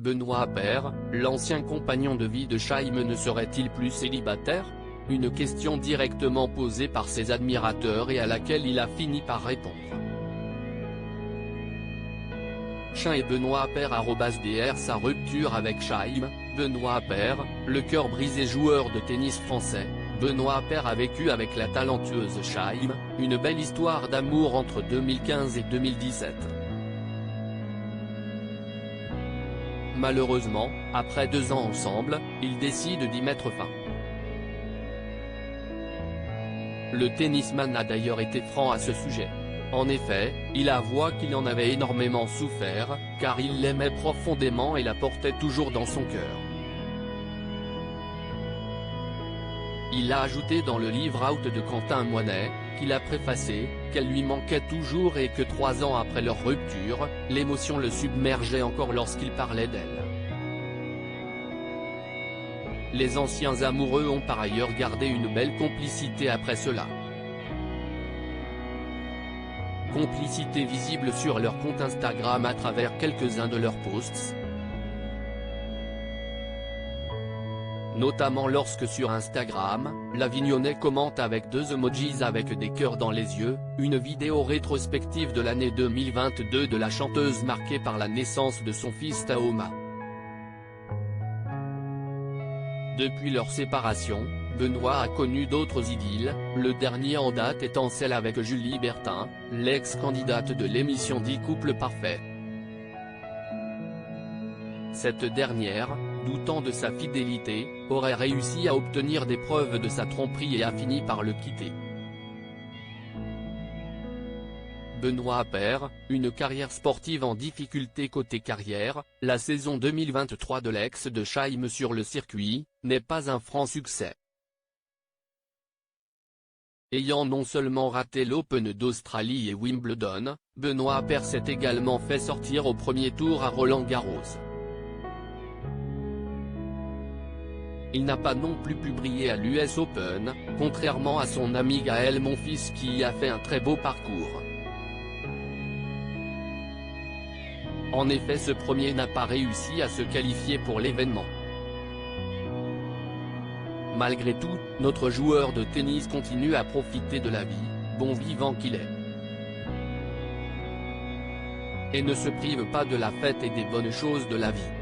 Benoît Paire, l'ancien compagnon de vie de Chaim ne serait-il plus célibataire? Une question directement posée par ses admirateurs et à laquelle il a fini par répondre. Chaim et Benoît Paire @dr Sa rupture avec Chaim. Benoît Paire, le cœur brisé joueur de tennis français, Benoît Paire a vécu avec la talentueuse Chaim, une belle histoire d'amour entre 2015 et 2017. Malheureusement, après 2 ans ensemble, ils décident d'y mettre fin. Le tennisman a d'ailleurs été franc à ce sujet. En effet, il avoue qu'il en avait énormément souffert, car il l'aimait profondément et la portait toujours dans son cœur. Il a ajouté dans le livre Out de Quentin Moinet, qu'il a préfacé, qu'elle lui manquait toujours et que 3 ans après leur rupture, l'émotion le submergeait encore lorsqu'il parlait d'elle. Les anciens amoureux ont par ailleurs gardé une belle complicité après cela. Complicité visible sur leur compte Instagram à travers quelques-uns de leurs posts. Notamment lorsque sur Instagram, l'Avignonnais commente avec 2 emojis avec des cœurs dans les yeux, une vidéo rétrospective de l'année 2022 de la chanteuse marquée par la naissance de son fils Tahoma. Depuis leur séparation, Benoît a connu d'autres idylles, le dernier en date étant celle avec Julie Bertin, l'ex-candidate de l'émission 10 couples parfaits. Cette dernière, doutant de sa fidélité, aurait réussi à obtenir des preuves de sa tromperie et a fini par le quitter. Benoît Paire, une carrière sportive en difficulté côté carrière, la saison 2023 de l'ex de Chaim sur le circuit, n'est pas un franc succès. Ayant non seulement raté l'Open d'Australie et Wimbledon, Benoît Paire s'est également fait sortir au premier tour à Roland-Garros. Il n'a pas non plus pu briller à l'US Open, contrairement à son ami Gaël Monfils qui y a fait un très beau parcours. En effet, ce premier n'a pas réussi à se qualifier pour l'événement. Malgré tout, notre joueur de tennis continue à profiter de la vie, bon vivant qu'il est. Et ne se prive pas de la fête et des bonnes choses de la vie.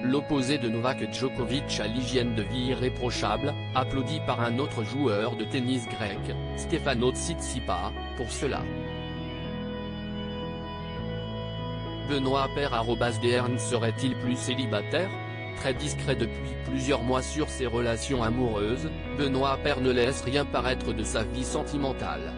L'opposé de Novak Djokovic à l'hygiène de vie irréprochable, applaudi par un autre joueur de tennis grec, Stefanos Tsitsipas, pour cela. Benoît Paire @dr serait-il plus célibataire? Très discret depuis plusieurs mois sur ses relations amoureuses, Benoît Paire ne laisse rien paraître de sa vie sentimentale.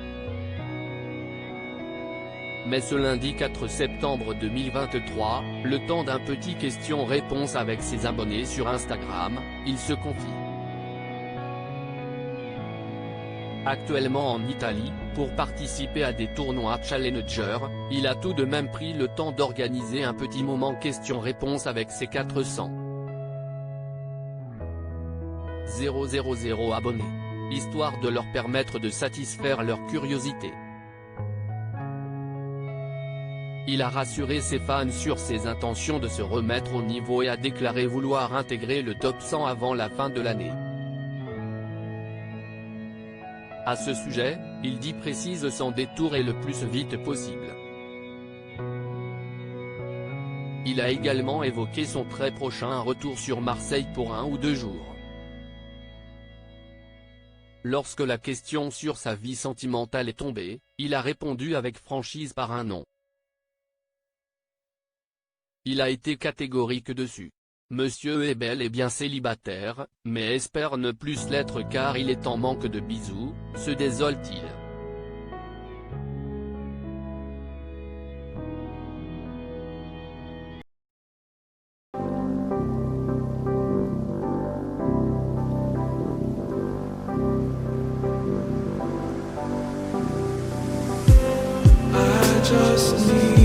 Mais ce lundi 4 septembre 2023, le temps d'un petit question-réponse avec ses abonnés sur Instagram, il se confie. Actuellement en Italie, pour participer à des tournois Challenger, il a tout de même pris le temps d'organiser un petit moment question-réponse avec ses 400 000 abonnés. Histoire de leur permettre de satisfaire leur curiosité. Il a rassuré ses fans sur ses intentions de se remettre au niveau et a déclaré vouloir intégrer le top 100 avant la fin de l'année. À ce sujet, il précise sans détour et le plus vite possible. Il a également évoqué son très prochain retour sur Marseille pour 1 ou 2 jours. Lorsque la question sur sa vie sentimentale est tombée, il a répondu avec franchise par un nom. Il a été catégorique dessus. Monsieur est bel et bien célibataire, mais espère ne plus l'être car il est en manque de bisous, se désole-t-il. I just need